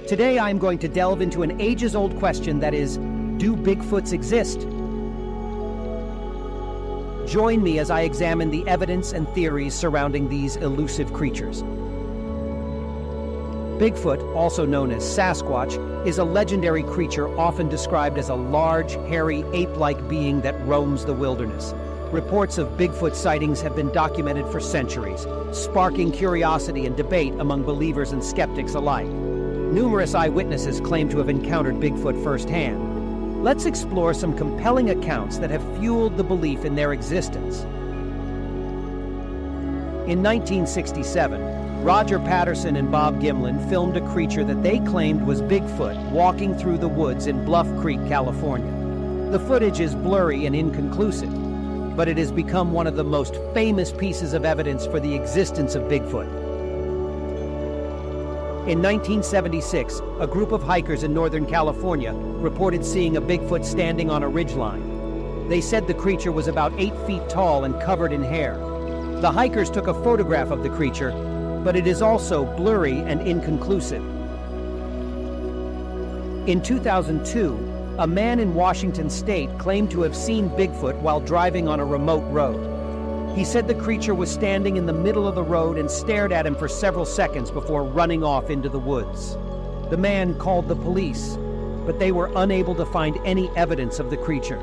Today I'm going to delve into an ages-old question that is, do Bigfoots exist? Join me as I examine the evidence and theories surrounding these elusive creatures. Bigfoot, also known as Sasquatch, is a legendary creature often described as a large, hairy, ape-like being that roams the wilderness. Reports of Bigfoot sightings have been documented for centuries, sparking curiosity and debate among believers and skeptics alike. Numerous eyewitnesses claim to have encountered Bigfoot firsthand. Let's explore some compelling accounts that have fueled the belief in their existence. In 1967, Roger Patterson and Bob Gimlin filmed a creature that they claimed was Bigfoot walking through the woods in Bluff Creek, California. The footage is blurry and inconclusive, but it has become one of the most famous pieces of evidence for the existence of Bigfoot. In 1976, a group of hikers in Northern California reported seeing a Bigfoot standing on a ridgeline. They said the creature was about 8 feet tall and covered in hair. The hikers took a photograph of the creature, but it is also blurry and inconclusive. In 2002, a man in Washington state claimed to have seen Bigfoot while driving on a remote road. He said the creature was standing in the middle of the road and stared at him for several seconds before running off into the woods. The man called the police, but they were unable to find any evidence of the creature.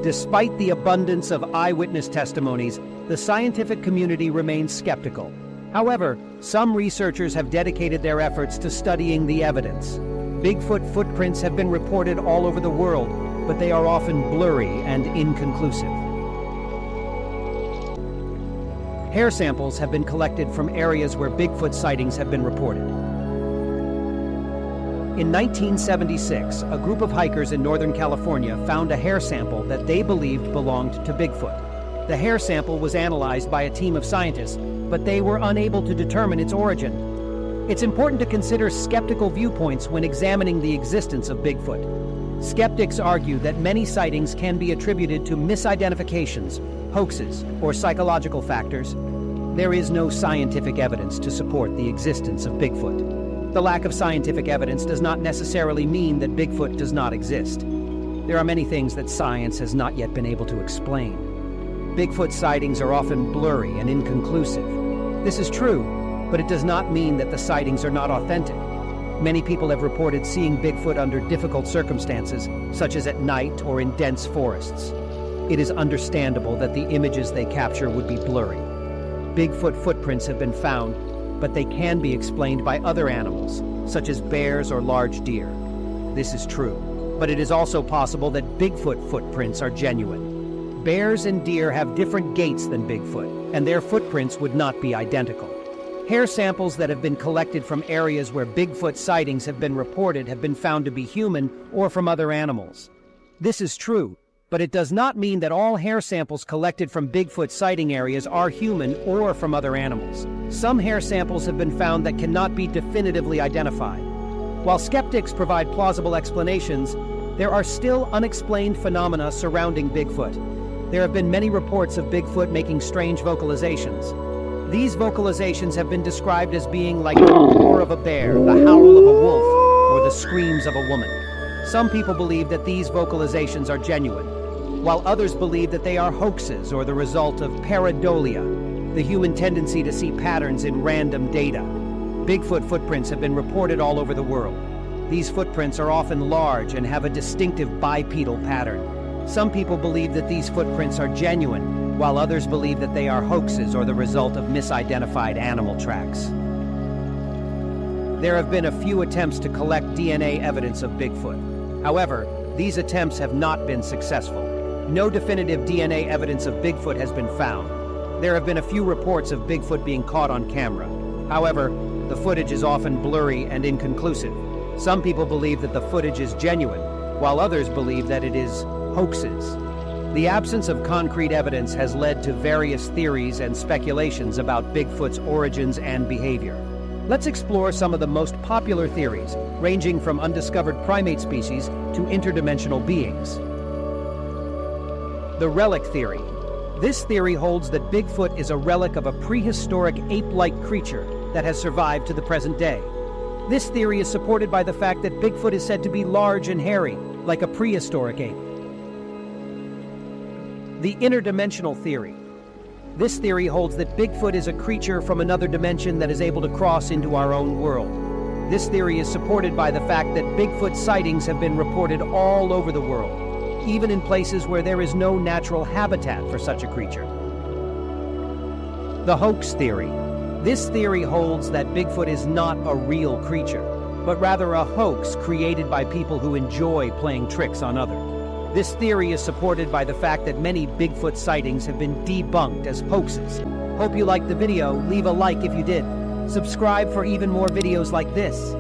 Despite the abundance of eyewitness testimonies, the scientific community remains skeptical. However, some researchers have dedicated their efforts to studying the evidence. Bigfoot footprints have been reported all over the world, but they are often blurry and inconclusive. Hair samples have been collected from areas where Bigfoot sightings have been reported. In 1976, a group of hikers in Northern California found a hair sample that they believed belonged to Bigfoot. The hair sample was analyzed by a team of scientists, but they were unable to determine its origin. It's important to consider skeptical viewpoints when examining the existence of Bigfoot. Skeptics argue that many sightings can be attributed to misidentifications, hoaxes, or psychological factors. There is no scientific evidence to support the existence of Bigfoot. The lack of scientific evidence does not necessarily mean that Bigfoot does not exist. There are many things that science has not yet been able to explain. Bigfoot sightings are often blurry and inconclusive. This is true, but it does not mean that the sightings are not authentic. Many people have reported seeing Bigfoot under difficult circumstances, such as at night or in dense forests. It is understandable that the images they capture would be blurry. Bigfoot footprints have been found, but they can be explained by other animals, such as bears or large deer. This is true, but it is also possible that Bigfoot footprints are genuine. Bears and deer have different gaits than Bigfoot, and their footprints would not be identical. Hair samples that have been collected from areas where Bigfoot sightings have been reported have been found to be human or from other animals. This is true, but it does not mean that all hair samples collected from Bigfoot sighting areas are human or from other animals. Some hair samples have been found that cannot be definitively identified. While skeptics provide plausible explanations, there are still unexplained phenomena surrounding Bigfoot. There have been many reports of Bigfoot making strange vocalizations. These vocalizations have been described as being like the roar of a bear, the howl of a wolf, or the screams of a woman. Some people believe that these vocalizations are genuine, while others believe that they are hoaxes or the result of pareidolia, the human tendency to see patterns in random data. Bigfoot footprints have been reported all over the world. These footprints are often large and have a distinctive bipedal pattern. Some people believe that these footprints are genuine, while others believe that they are hoaxes or the result of misidentified animal tracks. There have been a few attempts to collect DNA evidence of Bigfoot. However, these attempts have not been successful. No definitive DNA evidence of Bigfoot has been found. There have been a few reports of Bigfoot being caught on camera. However, the footage is often blurry and inconclusive. Some people believe that the footage is genuine, while others believe that it is hoaxes. The absence of concrete evidence has led to various theories and speculations about Bigfoot's origins and behavior. Let's explore some of the most popular theories, ranging from undiscovered primate species to interdimensional beings. The Relic Theory. This theory holds that Bigfoot is a relic of a prehistoric ape-like creature that has survived to the present day. This theory is supported by the fact that Bigfoot is said to be large and hairy, like a prehistoric ape. The interdimensional theory. This theory holds that Bigfoot is a creature from another dimension that is able to cross into our own world. This theory is supported by the fact that Bigfoot sightings have been reported all over the world, even in places where there is no natural habitat for such a creature. The Hoax Theory. This theory holds that Bigfoot is not a real creature, but rather a hoax created by people who enjoy playing tricks on others. This theory is supported by the fact that many Bigfoot sightings have been debunked as hoaxes. Hope you liked the video. Leave a like if you did. Subscribe for even more videos like this.